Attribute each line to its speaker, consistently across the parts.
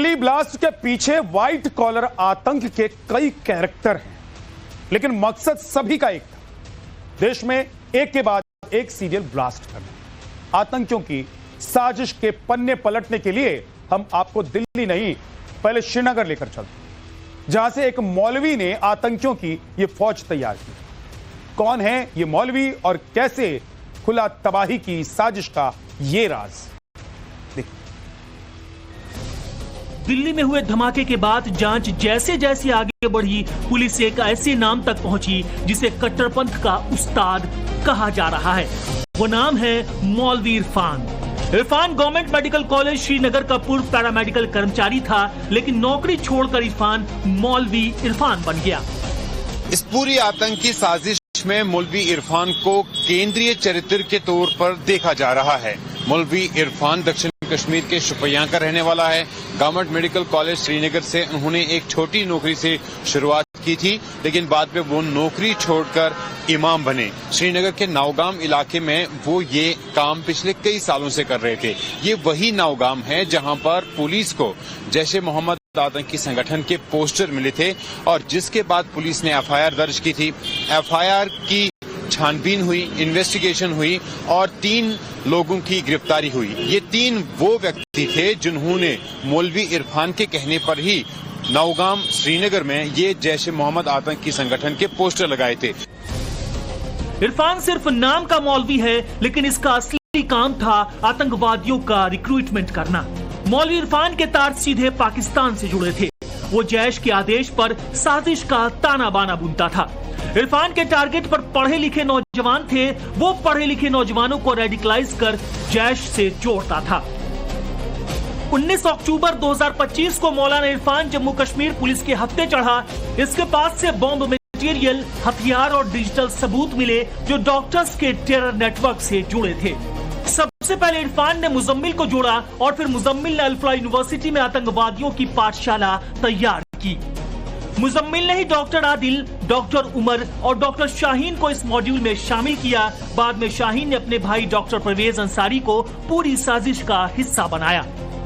Speaker 1: Delhi blast के पीछे white collar आतंक के कई कैरेक्टर हैं, लेकिन मकसद सभी का एक था, देश में एक के बाद एक सीरियल ब्लास्ट करना। आतंकियों की साजिश के पन्ने पलटने के लिए हम आपको दिल्ली नहीं, पहले श्रीनगर लेकर चलते, जहां से एक मौलवी ने आतंकियों की यह फौज तैयार की। कौन है ये मौलवी और कैसे खुला तबाही की साजिश का ये राज।
Speaker 2: दिल्ली में हुए धमाके के बाद जांच जैसे जैसे आगे बढ़ी, पुलिस एक ऐसे नाम तक पहुंची जिसे कट्टरपंथ का उस्ताद कहा जा रहा है। वो नाम है मौलवी Irfan. Irfan government medical college Srinagar का पूर्व पैरामेडिकल कर्मचारी था, लेकिन नौकरी छोड़कर इरफान मौलवी इरफान बन गया।
Speaker 3: इस पूरी आतंकी साजिश में मौलवी इरफान को केंद्रीय चरित्र के तौर पर देखा जा रहा है। मौलवी इरफान दक्षिण कश्मीर के शुपियां का रहने वाला है। गवर्नमेंट मेडिकल कॉलेज श्रीनगर से उन्होंने एक छोटी नौकरी से शुरुआत की थी, लेकिन बाद में वो नौकरी छोड़कर इमाम बने। श्रीनगर के नौगाम इलाके में वो ये काम पिछले कई सालों से कर रहे थे। ये वही नौगाम है जहां पर पुलिस को जैश-ए मोहम्मद आतंकी संगठन के पोस्टर मिले थे और जिसके बाद पुलिस ने एफआईआर दर्ज की थी। एफआईआर की छानबीन हुई, इन्वेस्टिगेशन हुई और 3 लोगों की गिरफ्तारी हुई। ये 3 वो व्यक्ति थे जिन्होंने मौलवी इरफान के कहने पर ही नौगाम श्रीनगर में ये जैश-ए मोहम्मद आतंकी संगठन के पोस्टर लगाए थे।
Speaker 2: इरफान सिर्फ नाम का मौलवी है, लेकिन इसका असली काम था आतंकवादियों का रिक्रूटमेंट करना। मौलवी इरफान के तार सीधे पाकिस्तान से जुड़े थे। वो जैश के आदेश पर साजिश का ताना बाना बुनता था। इरफान के टारगेट पर पढ़े लिखे नौजवान थे। वो पढ़े लिखे नौजवानों को रेडिकलाइज कर जैश से जोड़ता था। 19 अक्टूबर 2025 को मौलाना इरफान जम्मू कश्मीर पुलिस के हत्थे चढ़ा। इसके पास से बॉम्ब मटेरियल, हथियार और डिजिटल सबूत मिले जो डॉक्टर्स के टेरर नेटवर्क से जुड़े थे। सबसे पहले इरफान ने मुजम्मिल को जोड़ा और फिर मुजम्मिल ने अल्फा यूनिवर्सिटी में आतंकवादियों की पाठशाला तैयार की। मुजम्मिल ने ही डॉक्टर आदिल, डॉक्टर उमर और डॉक्टर शाहीन को इस मॉड्यूल में शामिल किया। बाद में शाहीन ने अपने भाई डॉक्टर परवेज अंसारी को पूरी साजिश का हिस्सा बनाया।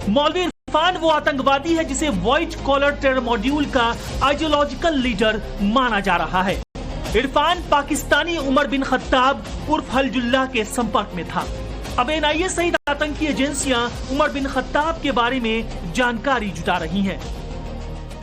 Speaker 2: मौलवी इरफान वो आतंकवादी है जिसे व्हाइट कॉलर टेरर मॉड्यूल का आइडियोलॉजिकल लीडर माना जा रहा है। इरफान पाकिस्तानी उमर बिन खत्ताब उर्फ हलजुल्लाह के संपर्क में था। अब एनआईए सहित आतंकी एजेंसियां उमर बिन खत्ताब के बारे में जानकारी जुटा रही हैं।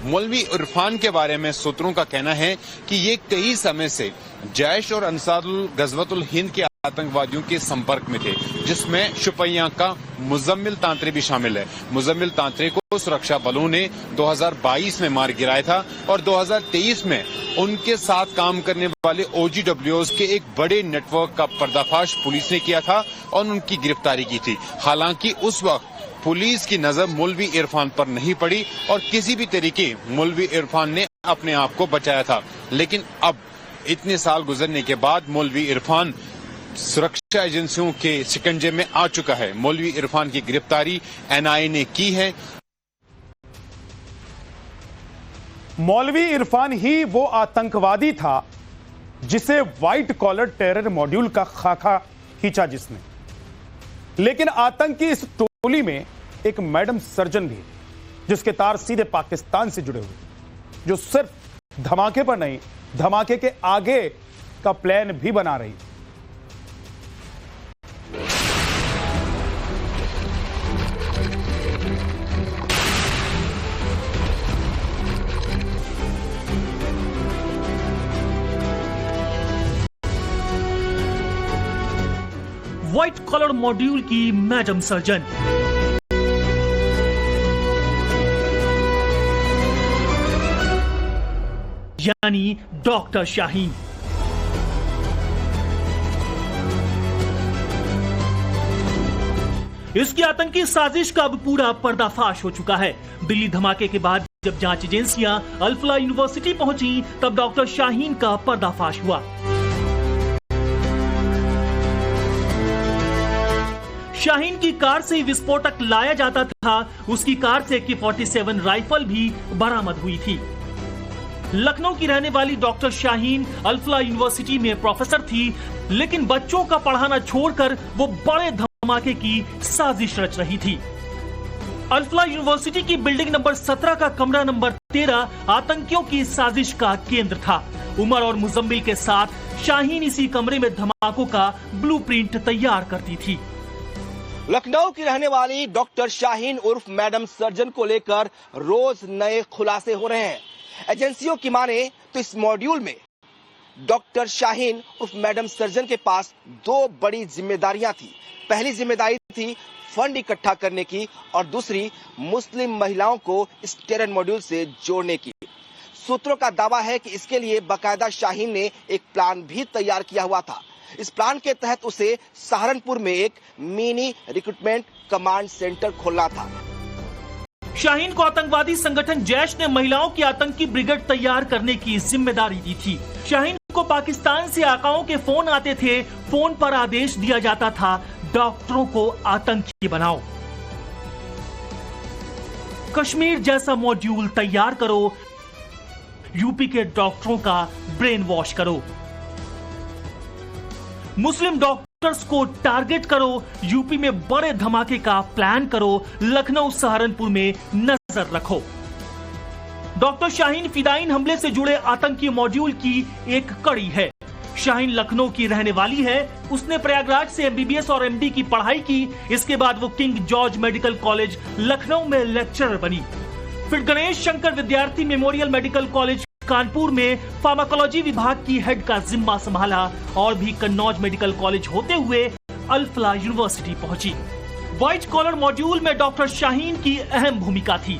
Speaker 3: मौलवी इरफान के बारे में सूत्रों का कहना है कि ये कई समय से जैश और अंसारुल गज़वतुल हिंद के आतंकवादियों के संपर्क में थे, जिसमें शुपियां का मुजम्मिल तांत्रे भी शामिल है। मुजम्मिल तांत्रे को सुरक्षा बलों ने 2022 में मार गिराया था और 2023 में उनके साथ काम करने वाले OGWs के एक बड़े नेटवर्क का पर्दाफाश पुलिस ने किया था और उनकी गिरफ्तारी की थी। हालांकि उस वक्त पुलिस की नजर मौलवी इरफान पर नहीं पड़ी और किसी भी तरीके मौलवी इरफान ने अपने आप को बचाया था। लेकिन अब इतने साल गुजरने के बाद मौलवी इरफान सुरक्षा एजेंसियों के शिकंजे में आ चुका है। मौलवी इरफान की गिरफ्तारी एनआईए ने की है।
Speaker 1: मौलवी इरफान ही वो आतंकवादी था जिसे व्हाइट कॉलर टेरर मॉड्यूल का खाका खींचा जिसने। लेकिन आतंक की इस टोली में एक मैडम सर्जन भी, जिसके तार सीधे पाकिस्तान से जुड़े हुए, जो सिर्फ धमाके पर नहीं, धमाके के आगे का प्लान भी बना रही।
Speaker 2: व्हाइट कॉलर मॉड्यूल की मैडम सर्जन। यानी डॉक्टर शाहीन। इसकी आतंकी साजिश का अब पूरा पर्दाफाश हो चुका है। दिल्ली धमाके के बाद जब जांच एजेंसियां अल्फा यूनिवर्सिटी पहुंची, तब डॉक्टर शाहीन का पर्दाफाश हुआ। शाहीन की कार से विस्फोटक लाया जाता था। उसकी कार से AK-47 राइफल भी बरामद हुई थी। लखनऊ की रहने वाली डॉक्टर शाहीन अल्फा यूनिवर्सिटी में प्रोफेसर थी, लेकिन बच्चों का पढ़ाना छोड़कर वो बड़े धमाके की साजिश रच रही थी। अल्फला यूनिवर्सिटी की बिल्डिंग नंबर 17 का कमरा नंबर 13 आतंकियों की साजिश का केंद्र था। उमर और मुजम्मिल के साथ शाहीन इसी कमरे में धमाकों का ब्लूप्रिंट तैयार करती थी।
Speaker 4: लखनऊ की रहने वाली डॉक्टर शाहीन उर्फ मैडम सर्जन को लेकर रोज नए खुलासे हो रहे हैं। एजेंसियों की माने तो इस मॉड्यूल में डॉक्टर शाहीन उर्फ मैडम सर्जन के पास दो बड़ी जिम्मेदारियां थी। पहली जिम्मेदारी थी फंड इकट्ठा करने की और दूसरी मुस्लिम महिलाओं को इस टेरर मॉड्यूल से जोड़ने की। सूत्रों का दावा है कि इसके लिए बाकायदा शाहीन ने एक प्लान भी तैयार किया हुआ था। इस प्लान के तहत उसे सहारनपुर में एक मिनी रिक्रूटमेंट कमांड सेंटर खोलना था।
Speaker 2: शाहीन को आतंकवादी संगठन जैश ने महिलाओं की आतंकी ब्रिगेड तैयार करने की जिम्मेदारी दी थी। शाहीन को पाकिस्तान से आकाओं के फोन आते थे। फोन पर आदेश दिया जाता था, डॉक्टरों को आतंकी बनाओ, कश्मीर जैसा मॉड्यूल तैयार करो, यूपी के डॉक्टरों का ब्रेन वॉश करो, मुस्लिम डॉक्टर्स को टारगेट करो, यूपी में बड़े धमाके का प्लान करो, लखनऊ सहारनपुर में नजर रखो। डॉक्टर शाहीन फिदाइन हमले से जुड़े आतंकी मॉड्यूल की एक कड़ी है। शाहीन लखनऊ की रहने वाली है। उसने प्रयागराज से एमबीबीएस और एमडी की पढ़ाई की। इसके बाद वो king George medical college Lucknow में लेक्चरर बनी। फिर गणेश शंकर विद्यार्थी मेमोरियल मेडिकल कॉलेज कानपुर में फार्माकोलॉजी विभाग की हेड का जिम्मा संभाला और भी कन्नौज मेडिकल कॉलेज होते हुए अल्फला यूनिवर्सिटी पहुंची। व्हाइट कॉलर मॉड्यूल में डॉक्टर शाहीन की अहम भूमिका थी।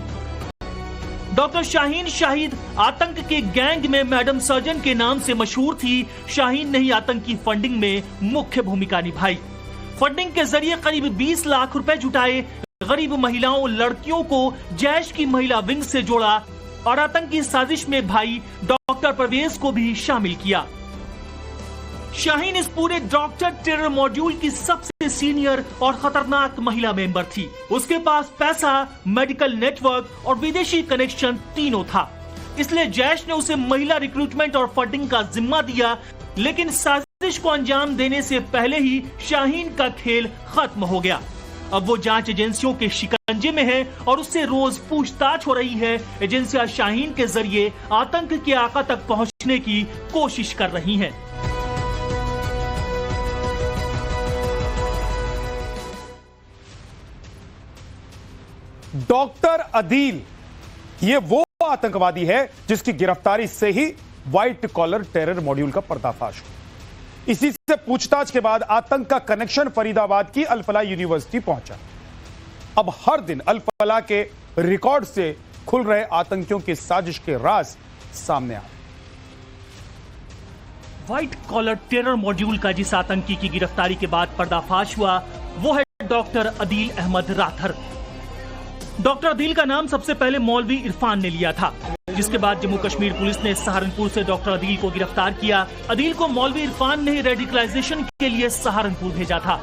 Speaker 2: डॉक्टर शाहीन शाहिद आतंक के गैंग में मैडम सर्जन के नाम से मशहूर थी। शाहीन ने ही आतंकी फंडिंग में मुख्य भूमिका निभाई। फंडिंग के जरिए करीब 20 लाख रुपए जुटाए, गरीब महिलाओं लड़कियों को जैश की महिला विंग से जोड़ा और आतंकी साजिश में भाई डॉक्टर परवेज को भी शामिल किया। शाहीन इस पूरे डॉक्टर टेरर मॉड्यूल की सबसे सीनियर और खतरनाक महिला मेंबर थी। उसके पास पैसा, मेडिकल नेटवर्क और विदेशी कनेक्शन तीनों था। इसलिए जैश ने उसे महिला रिक्रूटमेंट और फंडिंग का जिम्मा दिया। लेकिन साजिश को अंजाम देने से पहले ही शाहीन का खेल खत्म हो गया। अब वो जांच एजेंसियों के शिकंजे में है और उससे रोज पूछताछ हो रही है। एजेंसियां शाहीन के जरिए आतंक के आका तक पहुंचने की कोशिश कर रही हैं।
Speaker 1: डॉक्टर अदील ये वो आतंकवादी है जिसकी गिरफ्तारी से ही व्हाइट कॉलर टेरर मॉड्यूल का पर्दाफाश हुआ। इसी से पूछताछ के बाद आतंक का कनेक्शन फरीदाबाद की अल्फला यूनिवर्सिटी पहुंचा। अब हर दिन अल्फला के रिकॉर्ड से खुल रहे आतंकियों की साजिश के राज सामने आ रहे।
Speaker 2: व्हाइट कॉलर टेरर मॉड्यूल का जिस आतंकी की गिरफ्तारी के बाद पर्दाफाश हुआ वो है डॉक्टर अदील अहमद राथर। डॉक्टर अदील का नाम सबसे पहले मौलवी इरफान ने लिया था, जिसके बाद जम्मू कश्मीर पुलिस ने सहारनपुर से डॉक्टर अदील को गिरफ्तार किया। अदील को मौलवी इरफान ने रेडिकलाइजेशन के लिए सहारनपुर भेजा था।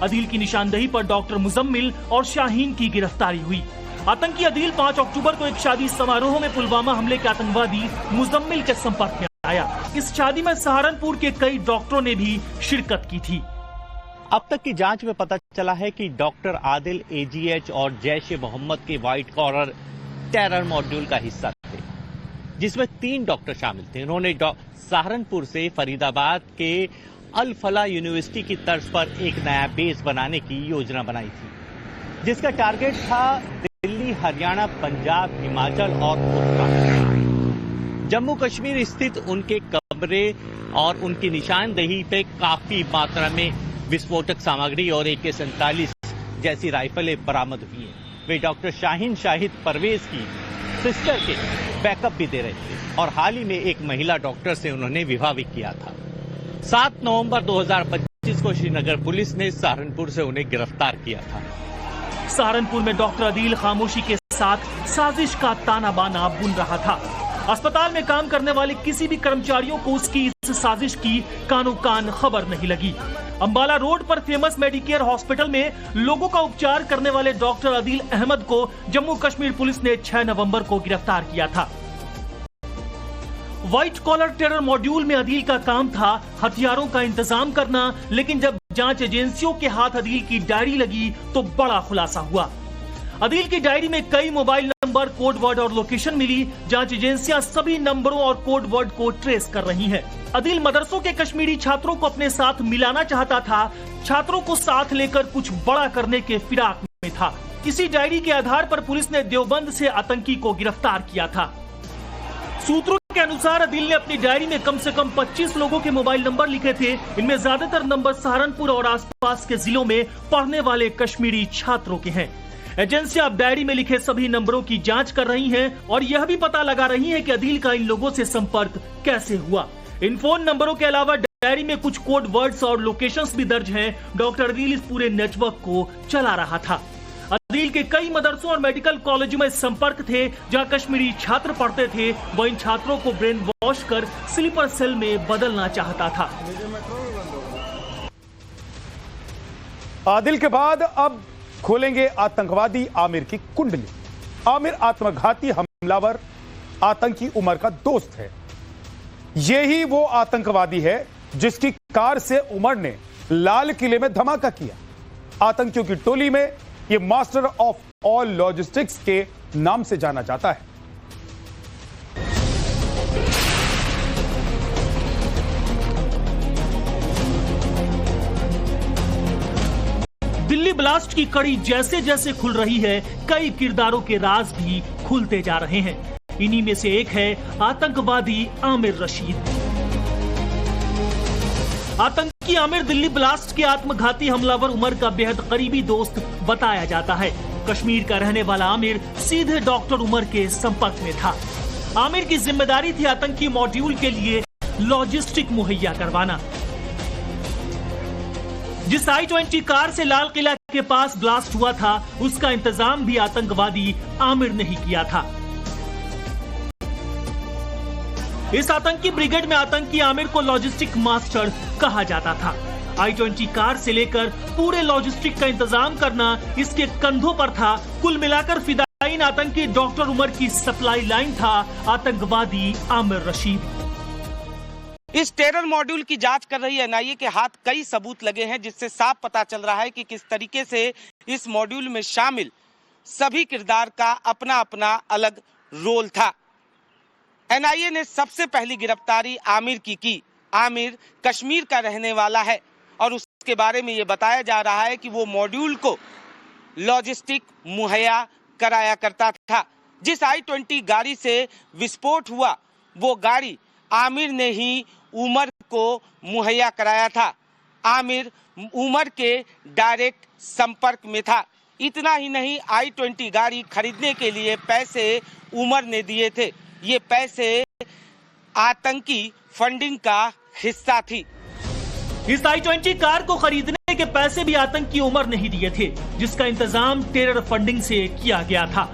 Speaker 2: अदील की निशानदेही पर डॉक्टर मुजम्मिल और शाहीन की गिरफ्तारी हुई। आतंकी अदील 5 अक्टूबर को एक शादी समारोह में पुलवामा हमले के आतंकवादी मुजम्मिल के संपर्क में आया। इस शादी में सहारनपुर के कई डॉक्टरों ने भी शिरकत की थी।
Speaker 5: अब तक की जांच में पता चला है कि डॉक्टर आदिल एजीएच और जैश-ए-मोहम्मद के व्हाइट कॉलर टेरर मॉड्यूल का हिस्सा थे, जिसमें 3 डॉक्टर शामिल थे। उन्होंने सहारनपुर से फरीदाबाद के अल-फला यूनिवर्सिटी की तर्ज पर एक नया बेस बनाने की योजना बनाई थी, जिसका टारगेट था दिल्ली, हरियाणा, पंजाब, हिमाचल और उत्तराखंड। जम्मू कश्मीर स्थित उनके कमरे और उनकी निशानदेही पे काफी मात्रा में विस्फोटक सामग्री और AK-47 जैसी राइफलें बरामद हुई हैं। वे डॉक्टर शाहीन शाहिद परवेज की सिस्टर के बैकअप भी दे रहे थे और हाल ही में एक महिला डॉक्टर से उन्होंने विवाह भी किया था। 7 नवंबर 2025 को श्रीनगर पुलिस ने सहारनपुर से उन्हें गिरफ्तार किया था।
Speaker 2: सहारनपुर में डॉक्टर अदील खामोशी के साथ साजिश का ताना बाना बुन रहा था। अस्पताल में काम करने वाले किसी भी कर्मचारियों को उसकी इस साजिश की कानो कान खबर नहीं लगी। अंबाला रोड पर फेमस मेडिकेयर हॉस्पिटल में लोगों का उपचार करने वाले डॉक्टर अदील अहमद को जम्मू कश्मीर पुलिस ने 6 नवंबर को गिरफ्तार किया था। व्हाइट कॉलर टेरर मॉड्यूल में अदील का काम था हथियारों का इंतजाम करना, लेकिन जब जांच एजेंसियों के हाथ अदील की डायरी लगी तो बड़ा खुलासा हुआ। अदील की डायरी में कई मोबाइल नंबर, कोड वर्ड और लोकेशन मिली। जांच एजेंसियां सभी नंबरों और कोड वर्ड को ट्रेस कर रही हैं। अदील मदरसों के कश्मीरी छात्रों को अपने साथ मिलाना चाहता था, छात्रों को साथ लेकर कुछ बड़ा करने के फिराक में था। इसी डायरी के आधार पर पुलिस ने देवबंद से आतंकी को गिरफ्तार किया था। सूत्रों के अनुसार अदील ने अपनी डायरी में कम से कम 25 लोगों के मोबाइल नंबर लिखे थे। इनमें ज्यादातर नंबर सहारनपुर और आसपास के जिलों में पढ़ने वाले कश्मीरी छात्रों के हैं। एजेंसियां अब डायरी में लिखे सभी नंबरों की जांच कर रही हैं और यह भी पता लगा रही हैं कि अदील का इन लोगों से संपर्क कैसे हुआ। इन फोन नंबरों के अलावा डायरी में कुछ कोड वर्ड्स और लोकेशंस भी दर्ज हैं। डॉक्टर अदील इस पूरे नेटवर्क को चला रहा था। अदील के कई मदरसों और मेडिकल कॉलेजों में संपर्क थे जहां कश्मीरी छात्र पढ़ते थे। वह इन छात्रों को ब्रेन वॉश कर स्लीपर सेल में बदलना चाहता था।
Speaker 1: आदिल के बाद अब खोलेंगे आतंकवादी आमिर की कुंडली। आमिर आत्मघाती हमलावर आतंकी उमर का दोस्त है। यही वो आतंकवादी है जिसकी कार से उमर ने लाल किले में धमाका किया। आतंकियों की टोली में ये मास्टर ऑफ ऑल लॉजिस्टिक्स के नाम से जाना जाता है।
Speaker 2: दिल्ली ब्लास्ट की कड़ी जैसे जैसे खुल रही है, कई किरदारों के राज भी खुलते जा रहे हैं। इन्हीं में से एक है आतंकवादी आमिर रशीद। आतंकी आमिर दिल्ली ब्लास्ट के आत्मघाती हमलावर उमर का बेहद करीबी दोस्त बताया जाता है। कश्मीर का रहने वाला आमिर सीधे डॉक्टर उमर के संपर्क में था। आमिर की जिम्मेदारी थी आतंकी मॉड्यूल के लिए लॉजिस्टिक मुहैया करवाना। जिस I-20 कार से लाल किला के पास ब्लास्ट हुआ था, उसका इंतजाम भी आतंकवादी आमिर ने ही किया था। इस आतंकी ब्रिगेड में आतंकी आमिर को लॉजिस्टिक मास्टर कहा जाता था। I-20 कार से लेकर पूरे लॉजिस्टिक का इंतजाम करना इसके कंधों पर था। कुल मिलाकर फिदायीन आतंकी डॉक्टर उमर की सप्लाई लाइन था आतंकवादी आमिर रशीद।
Speaker 4: इस टेरर मॉड्यूल की जांच कर रही एनआईए के हाथ कई सबूत लगे हैं, जिससे साफ पता चल रहा है कि किस तरीके से इस मॉड्यूल में शामिल सभी किरदार का अपना अपना अलग रोल था। एनआईए ने सबसे पहली गिरफ्तारी आमिर की। आमिर कश्मीर का रहने वाला है और उसके बारे में ये बताया जा रहा है कि वो मॉड्यूल को लॉजिस्टिक मुहैया कराया करता था। जिस I-20 गाड़ी से विस्फोट हुआ, वो गाड़ी आमिर ने ही उमर को मुहैया कराया था। आमिर उमर के डायरेक्ट संपर्क में था। इतना ही नहीं, I-20 गाड़ी खरीदने के लिए पैसे उमर ने दिए थे। ये पैसे आतंकी फंडिंग का हिस्सा थी।
Speaker 2: इस I-20 कार को खरीदने के पैसे भी आतंकी उमर ने ही दिए थे, जिसका इंतजाम टेरर फंडिंग से किया गया था।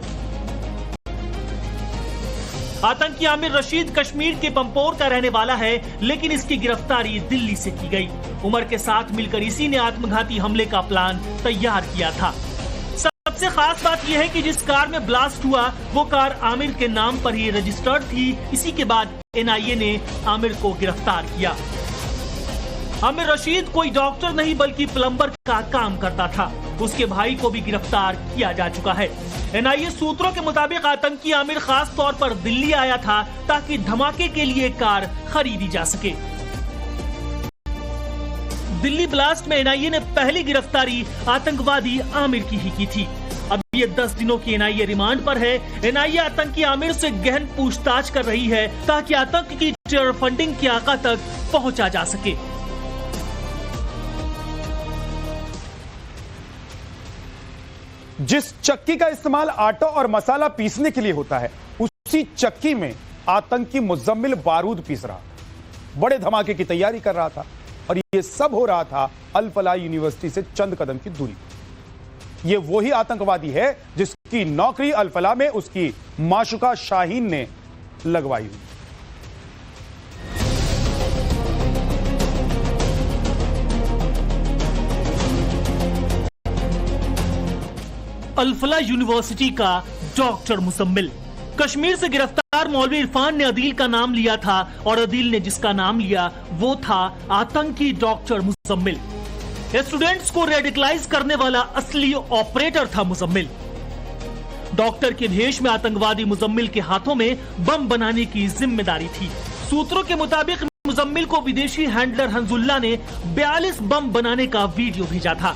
Speaker 2: आतंकी आमिर रशीद कश्मीर के पंपोर का रहने वाला है, लेकिन इसकी गिरफ्तारी दिल्ली से की गई। उमर के साथ मिलकर इसी ने आत्मघाती हमले का प्लान तैयार किया था। सबसे खास बात यह है कि जिस कार में ब्लास्ट हुआ, वो कार आमिर के नाम पर ही रजिस्टर्ड थी। इसी के बाद एनआईए ने आमिर को गिरफ्तार किया। आमिर रशीद कोई डॉक्टर नहीं बल्कि प्लम्बर का काम करता था। उसके भाई को भी गिरफ्तार किया जा चुका है। एनआईए सूत्रों के मुताबिक आतंकी आमिर खास तौर पर दिल्ली आया था ताकि धमाके के लिए कार खरीदी जा सके। दिल्ली ब्लास्ट में एनआईए ने पहली गिरफ्तारी आतंकवादी आमिर की ही की थी। अब ये 10 दिनों की एनआईए रिमांड पर है। एनआईए आतंकी आमिर से गहन पूछताछ कर रही है ताकि आतंक की टेरर फंडिंग की आका तक पहुंचा जा सके।
Speaker 1: जिस चक्की का इस्तेमाल आटा और मसाला पीसने के लिए होता है, उसी चक्की में आतंकी मुजम्मिल बारूद पीस रहा था, बड़े धमाके की तैयारी कर रहा था। और यह सब हो रहा था अल फलाह यूनिवर्सिटी से चंद कदम की दूरी। यह वही आतंकवादी है जिसकी नौकरी अल फलाह में उसकी माशुका शाहीन ने लगवाई हुई।
Speaker 2: अल फलाह यूनिवर्सिटी का डॉक्टर मुजम्मिल। कश्मीर से गिरफ्तार मौलवी इरफान ने अदील का नाम लिया था और अदील ने जिसका नाम लिया वो था आतंकी डॉक्टर मुजम्मिल। स्टूडेंट्स को रेडिकलाइज करने वाला असली ऑपरेटर था मुजम्मिल। डॉक्टर के भेष में आतंकवादी मुजम्मिल के हाथों में बम बनाने की जिम्मेदारी थी। सूत्रों के मुताबिक मुजम्मिल को विदेशी हैंडलर हंजुल्ला ने 42 बम बनाने का वीडियो भेजा था।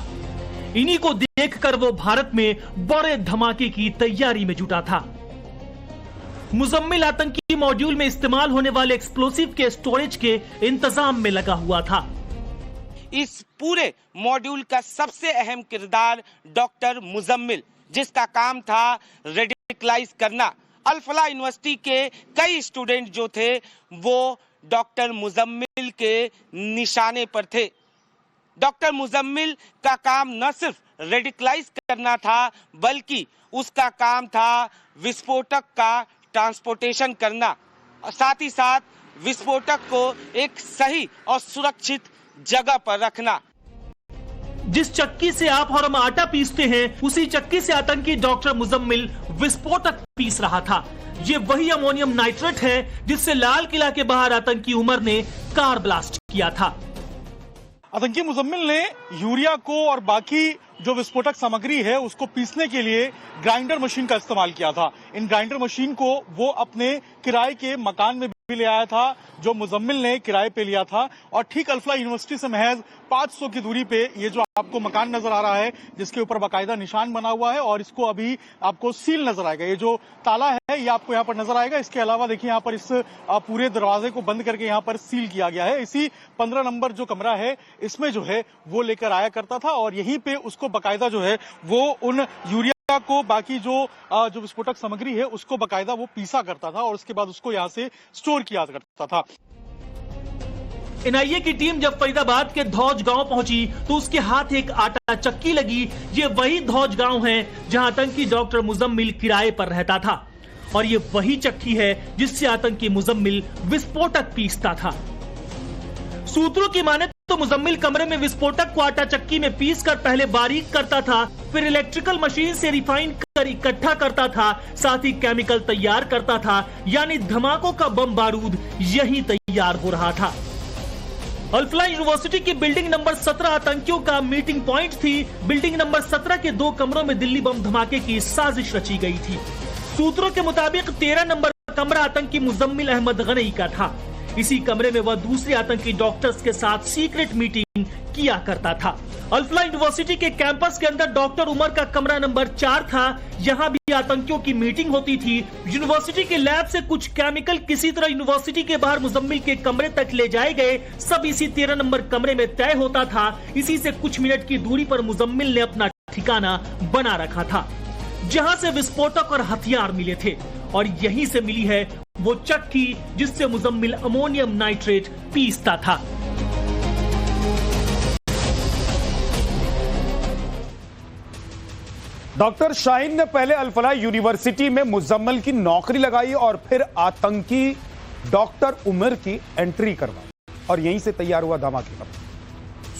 Speaker 2: इन्हीं को देखकर वो भारत में बड़े धमाके की तैयारी में जुटा था। मुजम्मिल आतंकी मॉड्यूल में इस्तेमाल होने वाले एक्सप्लोसिव के स्टोरेज के इंतजाम में लगा हुआ था।
Speaker 4: इस पूरे मॉड्यूल का सबसे अहम किरदार डॉक्टर मुजम्मिल, जिसका काम था रेडिकलाइज करना। अल फलाह यूनिवर्सिटी के कई स्टूडेंट जो थे वो डॉक्टर मुजम्मिल के निशाने पर थे। डॉक्टर मुजम्मिल का काम न सिर्फ रेडिकलाइज करना था, बल्कि उसका काम था विस्फोटक का ट्रांसपोर्टेशन करना, और साथ ही साथ विस्फोटक को एक सही और सुरक्षित जगह पर रखना।
Speaker 2: जिस चक्की से आप और हम आटा पीसते हैं, उसी चक्की से आतंकी डॉक्टर मुजम्मिल विस्फोटक पीस रहा था। ये वही अमोनियम नाइट्रेट है जिससे लाल किला के बाहर आतंकी उमर ने कार ब्लास्ट किया था।
Speaker 6: आतंकी मुजम्मिल ने यूरिया को और बाकी जो विस्फोटक सामग्री है उसको पीसने के लिए ग्राइंडर मशीन का इस्तेमाल किया था। इन ग्राइंडर मशीन को वो अपने किराए के मकान में भी ले आया था, जो मुजम्मिल ने किराए पे लिया था। और ठीक अल फलाह यूनिवर्सिटी से महज 500 की दूरी पे ये जो आपको मकान नजर आ रहा है, जिसके ऊपर बाकायदा निशान बना हुआ है, और इसको अभी आपको सील नजर आएगा। ये जो ताला है ये आपको यहाँ पर नजर आएगा। इसके अलावा देखिए यहाँ पर इस पूरे दरवाजे को बंद करके यहाँ पर सील किया गया है। इसी 15 नंबर जो कमरा है इसमें जो है वो लेकर आया करता था, और यहीं पे उसको बाकायदा जो है वो उन यूरिया को, बाकी जो विस्फोटक सामग्री है उसको बाकायदा वो पीसा करता था, और उसके बाद उसको यहाँ से स्टोर किया करता था।
Speaker 2: एनआईए की टीम जब फरीदाबाद के धौज गांव पहुंची तो उसके हाथ एक आटा चक्की लगी। ये वही धौज गांव है जहां आतंकी डॉक्टर मुजम्मिल किराए पर रहता था, और ये वही चक्की है जिससे आतंकी मुजम्मिल विस्फोटक पीसता था। सूत्रों की माने तो मुजम्मिल कमरे में विस्फोटक को आटा चक्की में पीस कर पहले बारीक करता था, फिर इलेक्ट्रिकल मशीन से रिफाइन कर इकट्ठा करता था, साथ ही केमिकल तैयार करता था। यानी धमाकों का बम बारूद यही तैयार हो रहा था। अल फलाह यूनिवर्सिटी की बिल्डिंग नंबर 17 आतंकियों का मीटिंग पॉइंट थी। बिल्डिंग नंबर 17 के 2 कमरों में दिल्ली बम धमाके की साजिश रची गई थी। सूत्रों के मुताबिक 13 नंबर कमरा आतंकी मुजम्मिल अहमद गनई का था। इसी कमरे में वह दूसरे आतंकी डॉक्टर्स के साथ सीक्रेट मीटिंग किया करता था। अल फलाह यूनिवर्सिटी के कैंपस के अंदर डॉक्टर उमर का कमरा नंबर 4 था। यहाँ भी आतंकियों की मीटिंग होती थी। यूनिवर्सिटी के लैब से कुछ केमिकल किसी तरह यूनिवर्सिटी के बाहर मुजम्मिल के कमरे तक ले जाए गए। सब इसी 13 नंबर कमरे में तय होता था। इसी से कुछ मिनट की दूरी पर मुजम्मिल ने अपना ठिकाना बना रखा था, जहां से विस्फोटक और हथियार मिले थे, और यहीं से मिली है वो चक्की जिससे मुजम्मिल अमोनियम नाइट्रेट पीसता था।
Speaker 1: डॉक्टर शाहीन ने पहले अल फलाह यूनिवर्सिटी में मुजम्मिल की नौकरी लगाई और फिर आतंकी डॉक्टर उमर की एंट्री करवाई, और यहीं से तैयार हुआ धमाके का।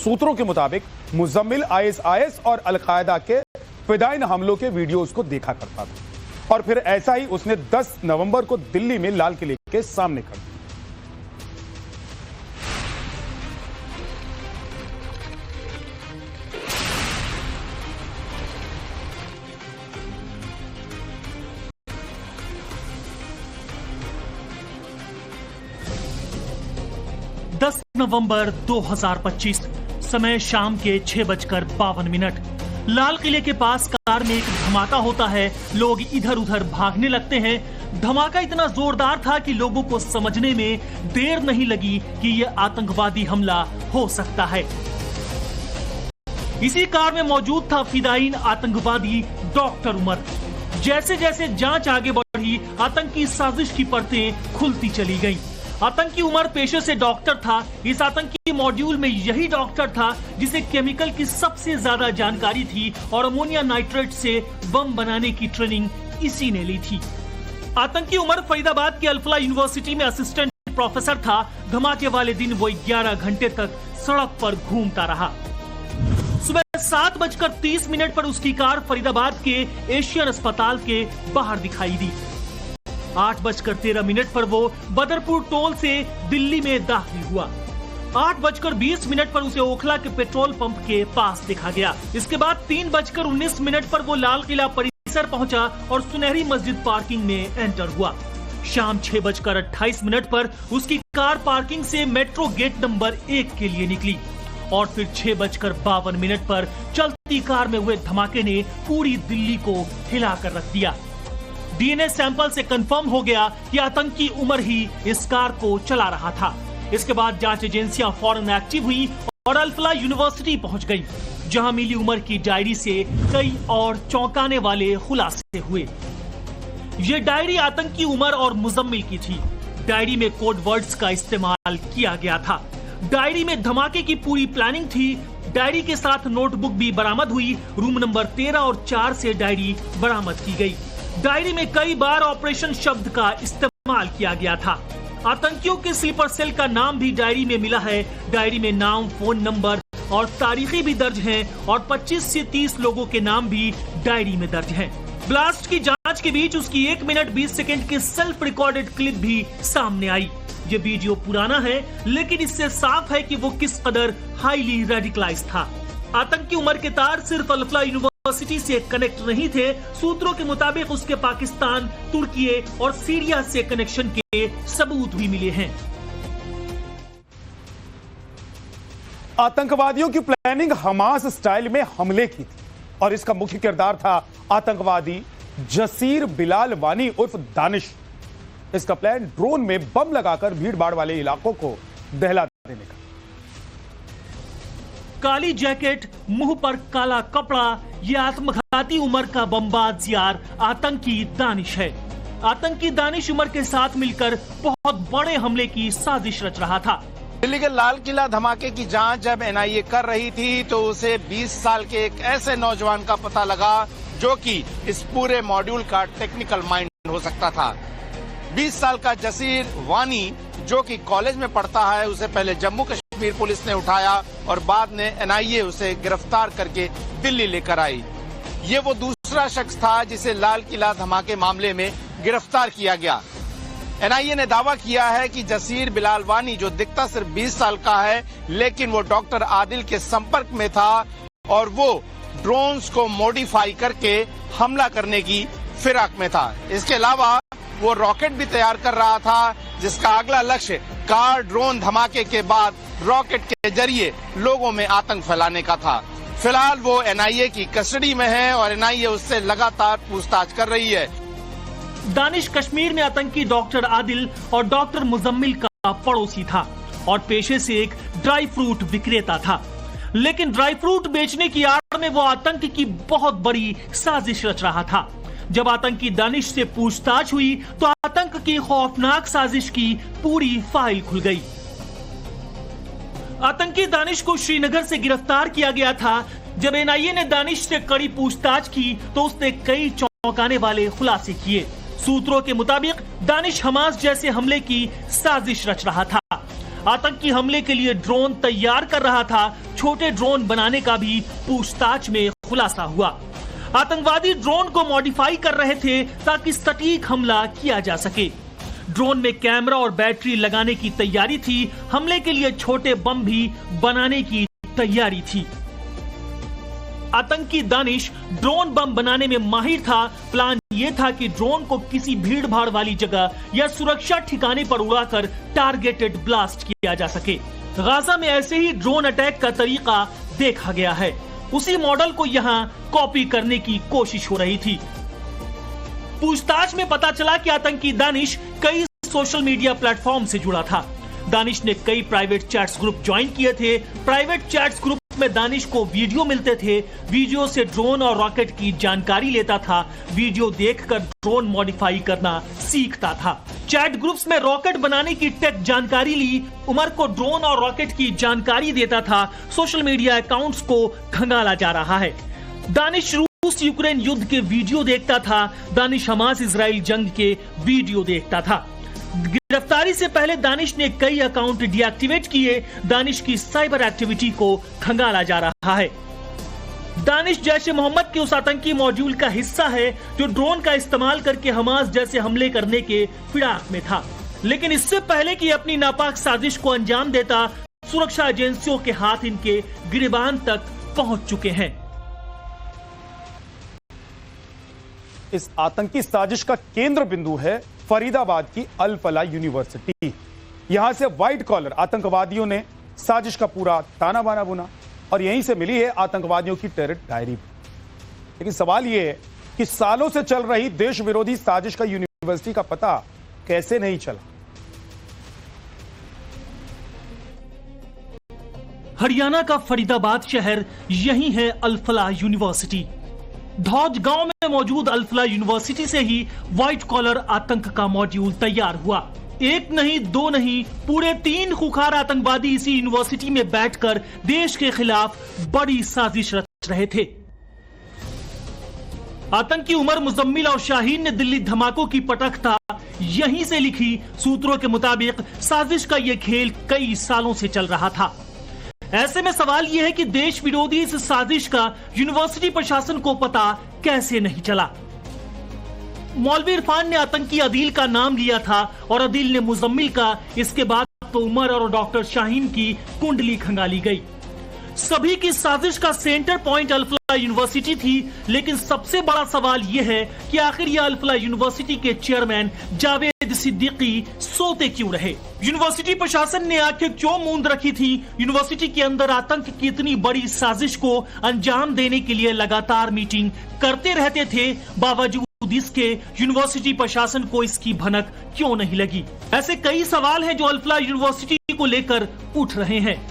Speaker 1: सूत्रों के मुताबिक मुजम्मिल आईएसआईएस और अल-कायदा के फिदाइन हमलों के वीडियोस को देखा करता था, और फिर ऐसा ही उसने 10 नवंबर को दिल्ली में लाल किले के सामने कर दिया।
Speaker 2: नवंबर 2025, समय शाम के 6:52। लाल किले के पास कार में एक धमाका होता है। लोग इधर उधर भागने लगते हैं। धमाका इतना जोरदार था कि लोगों को समझने में देर नहीं लगी कि यह आतंकवादी हमला हो सकता है। इसी कार में मौजूद था फिदायीन आतंकवादी डॉक्टर उमर। जैसे जैसे जांच आगे बढ़ी, आतंकी साजिश की परतें खुलती चली गईं। आतंकी उमर पेशे से डॉक्टर था। इस आतंकी मॉड्यूल में यही डॉक्टर था जिसे केमिकल की सबसे ज्यादा जानकारी थी, और अमोनिया नाइट्रेट से बम बनाने की ट्रेनिंग इसी ने ली थी। आतंकी उमर फरीदाबाद के अल फलाह यूनिवर्सिटी में असिस्टेंट प्रोफेसर था। धमाके वाले दिन वो 11 घंटे तक सड़क पर घूमता रहा। सुबह 7:30 पर उसकी कार फरीदाबाद के एशियन अस्पताल के बाहर दिखाई दी। 8:13 पर वो बदरपुर टोल से दिल्ली में दाखिल हुआ। 8:20 पर उसे ओखला के पेट्रोल पंप के पास देखा गया। इसके बाद 3:19 पर वो लाल किला परिसर परिसर पहुंचा और सुनहरी मस्जिद पार्किंग में एंटर हुआ। शाम 6:28 पर उसकी कार पार्किंग से मेट्रो गेट नंबर 1 के लिए निकली और फिर 6:52 पर चलती कार में हुए धमाके ने पूरी दिल्ली को हिलाकर रख दिया। डीएनए सैंपल से कंफर्म हो गया कि आतंकी उमर ही इस कार को चला रहा था। इसके बाद जांच एजेंसियां फौरन एक्टिव हुई और अल-फलाह यूनिवर्सिटी पहुंच गई, जहां मिली उमर की डायरी से कई और चौंकाने वाले खुलासे हुए। ये डायरी आतंकी उमर और मुजम्मिल की थी। डायरी में कोड वर्ड्स का इस्तेमाल किया गया था। डायरी में धमाके की पूरी प्लानिंग थी। डायरी के साथ नोटबुक भी बरामद हुई। रूम नंबर 13 और 4 से डायरी बरामद की गई। डायरी में कई बार ऑपरेशन शब्द का इस्तेमाल किया गया था। आतंकियों के स्लीपर सेल का नाम भी डायरी में मिला है। डायरी में नाम, फोन नंबर और तारीखें भी दर्ज हैं और 25 से 30 लोगों के नाम भी डायरी में दर्ज हैं। ब्लास्ट की जांच के बीच उसकी 1 मिनट 20 सेकंड की सेल्फ रिकॉर्डेड क्लिप भी सामने आई। ये वीडियो पुराना है, लेकिन इससे साफ है कि वो किस कदर हाईली रेडिकलाइज था। आतंकी उमर के तार सिर्फ अल-फलाह यूनिवर्सिटी से कनेक्ट नहीं थे। सूत्रों के मुताबिक उसके पाकिस्तान, तुर्की और सीरिया से कनेक्शन के सबूत भी मिले हैं।
Speaker 1: आतंकवादियों की प्लानिंग हमास स्टाइल में हमले की थी और इसका मुख्य किरदार था आतंकवादी जसीर बिलाल वानी उर्फ दानिश। इसका प्लान ड्रोन में बम लगाकर भीड़ भाड़ वाले इलाकों को दहला देने का।
Speaker 2: काली जैकेट, मुंह पर काला कपड़ा, यह आत्मघाती उमर का बमबाज यार आतंकी दानिश है। आतंकी दानिश उमर के साथ मिलकर बहुत बड़े हमले की साजिश रच रहा था।
Speaker 7: दिल्ली के लाल किला धमाके की जांच जब एनआईए कर रही थी तो उसे 20 साल के एक ऐसे नौजवान का पता लगा जो कि इस पूरे मॉड्यूल का टेक्निकल माइंड हो सकता था। 20 साल का जसीर वानी जो कि कॉलेज में पढ़ता है, उसे पहले जम्मू कश्मीर पुलिस ने उठाया और बाद में एनआईए उसे गिरफ्तार करके दिल्ली लेकर आई। ये वो दूसरा शख्स था जिसे लाल किला धमाके मामले में गिरफ्तार किया गया। एनआईए ने दावा किया है कि जसीर बिलाल वानी, जो दिखता सिर्फ 20 साल का है, लेकिन वो डॉक्टर आदिल के संपर्क में था और वो ड्रोन्स को मॉडिफाई करके हमला करने की फिराक में था। इसके अलावा वो रॉकेट भी तैयार कर रहा था, जिसका अगला लक्ष्य कार ड्रोन धमाके के बाद रॉकेट के जरिए लोगों में आतंक फैलाने का था। फिलहाल वो एनआईए की कस्टडी में है और एनआईए उससे लगातार पूछताछ कर रही है।
Speaker 2: दानिश कश्मीर में आतंकी डॉक्टर आदिल और डॉक्टर मुजम्मिल का पड़ोसी था और पेशे से एक ड्राई फ्रूट विक्रेता था। लेकिन ड्राई फ्रूट बेचने की आड़ में वो आतंक की बहुत बड़ी साजिश रच रहा था। जब आतंकी दानिश से पूछताछ हुई तो आतंक की खौफनाक साजिश की पूरी फाइल खुल गई। आतंकी दानिश को श्रीनगर से गिरफ्तार किया गया था। जब एनआईए ने दानिश से कड़ी पूछताछ की तो उसने कई चौंकाने वाले खुलासे किए। सूत्रों के मुताबिक दानिश हमास जैसे हमले की साजिश रच रहा था। आतंकी हमले के लिए ड्रोन तैयार कर रहा था। छोटे ड्रोन बनाने का भी पूछताछ में खुलासा हुआ। आतंकवादी ड्रोन को मॉडिफाई कर रहे थे ताकि सटीक हमला किया जा सके। ड्रोन में कैमरा और बैटरी लगाने की तैयारी थी। हमले के लिए छोटे बम भी बनाने की तैयारी थी। आतंकी दानिश ड्रोन बम बनाने में माहिर था। प्लान यह था कि ड्रोन को किसी भीड़ भाड़ वाली जगह या सुरक्षा ठिकाने पर उड़ाकर टारगेटेड ब्लास्ट किया जा सके। गाजा में ऐसे ही ड्रोन अटैक का तरीका देखा गया है। उसी मॉडल को यहां कॉपी करने की कोशिश हो रही थी। पूछताछ में पता चला कि आतंकी दानिश कई सोशल मीडिया प्लेटफॉर्म से जुड़ा था। दानिश ने कई प्राइवेट चैट्स ग्रुप ज्वाइन किए थे। प्राइवेट चैट्स ग्रुप में दानिश को वीडियो मिलते थे। वीडियो से ड्रोन और रॉकेट की जानकारी लेता था। वीडियो देखकर ड्रोन मॉडिफाई करना सीखता था। चैट ग्रुप्स में रॉकेट बनाने की टेक जानकारी ली। उमर को ड्रोन और रॉकेट की जानकारी देता था। सोशल मीडिया अकाउंट्स को खंगाला जा रहा है। दानिश रूस यूक्रेन युद्ध के वीडियो देखता था। दानिश हमास इजराइल जंग के वीडियो देखता था। गिरफ्तारी से पहले दानिश ने कई अकाउंट डीएक्टिवेट किए। दानिश की साइबर एक्टिविटी को खंगाला जा रहा है। दानिश जैश ए मोहम्मद के उस आतंकी मॉड्यूल का हिस्सा है जो ड्रोन का इस्तेमाल करके हमास जैसे हमले करने के फिराक में था। लेकिन इससे पहले कि अपनी नापाक साजिश को अंजाम देता, सुरक्षा एजेंसियों के हाथ इनके गिरबान तक पहुंच चुके हैं।
Speaker 1: इस आतंकी साजिश का केंद्र बिंदु है फरीदाबाद की अल फलाह यूनिवर्सिटी। यहां से व्हाइट कॉलर आतंकवादियों ने साजिश का पूरा ताना बाना बुना और यहीं से मिली है आतंकवादियों की टेरर डायरी। लेकिन सवाल यह है कि सालों से चल रही देश विरोधी साजिश का यूनिवर्सिटी का पता कैसे नहीं चला।
Speaker 2: हरियाणा का फरीदाबाद शहर यही है अल फलाह यूनिवर्सिटी। धौज गांव में मौजूद अल फलाह यूनिवर्सिटी से ही व्हाइट कॉलर आतंक का मॉड्यूल तैयार हुआ। एक नहीं, दो नहीं, पूरे 3 खुखार आतंकवादी इसी यूनिवर्सिटी में बैठकर देश के खिलाफ बड़ी साजिश रच रहे थे। आतंकी उमर, मुजम्मिल और शाहीन ने दिल्ली धमाकों की पटकथा यहीं से लिखी। सूत्रों के मुताबिक साजिश का यह खेल कई सालों से चल रहा था। ऐसे में सवाल यह है कि देश विरोधी इस साजिश का यूनिवर्सिटी प्रशासन को पता कैसे नहीं चला। मौलवी इरफान ने आतंकी अदील का नाम लिया था और अदील ने मुजम्मिल का। इसके बाद तो उमर और डॉक्टर शाहीन की कुंडली खंगाली गई। सभी की साजिश का सेंटर पॉइंट अल फलाह यूनिवर्सिटी थी। लेकिन सबसे बड़ा सवाल यह है कि आखिर यह अल फलाह यूनिवर्सिटी के चेयरमैन जावेद सिद्दीकी सोते क्यों रहे? यूनिवर्सिटी प्रशासन ने आंखें क्यों मूंद रखी थी? यूनिवर्सिटी के अंदर आतंक की इतनी बड़ी साजिश को अंजाम देने के लिए लगातार मीटिंग करते रहते थे, बावजूद इसके यूनिवर्सिटी प्रशासन को इसकी भनक क्यों नहीं लगी? ऐसे कई सवाल हैं जो अल फलाह यूनिवर्सिटी को लेकर उठ रहे हैं।